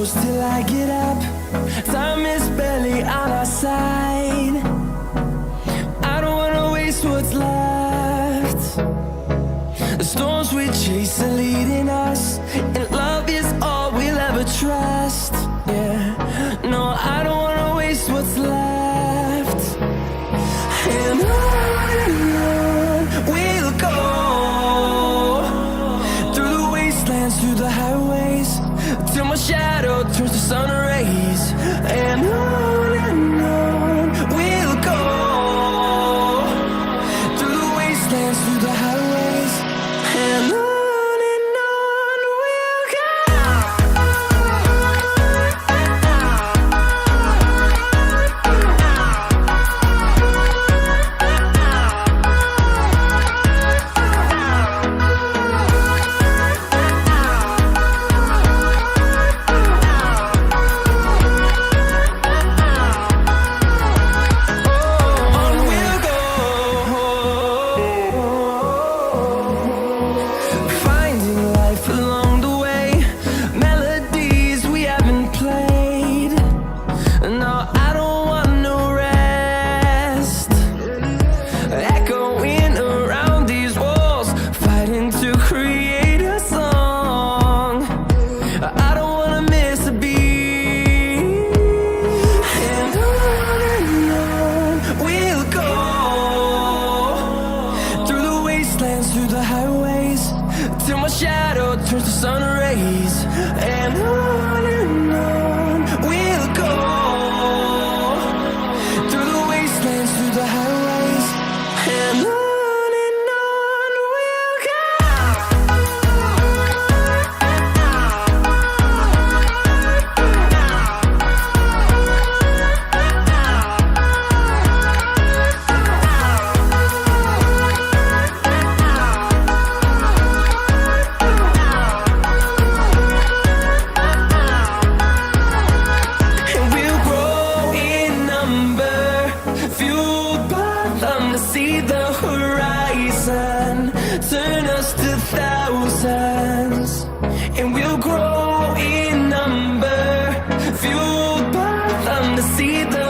close till I get up. Time is barely on our side. I don't wanna waste what's left. The storms we chase are leading us, and love is all we'll ever trust. Yeah, no, I don't wanna waste what's left. And on we'll go, through the wastelands, through the highways, till my shadow turns to sun rays. And on we'll go, through the wastelands, through the highways, and on we'll go. Through the highways, till my shadow turns to sun rays. And on we'll go, through the wastelands, through the highways, and on we'll go. See the horizon, turn us to thousands, and we'll grow in number, fueled by them to see the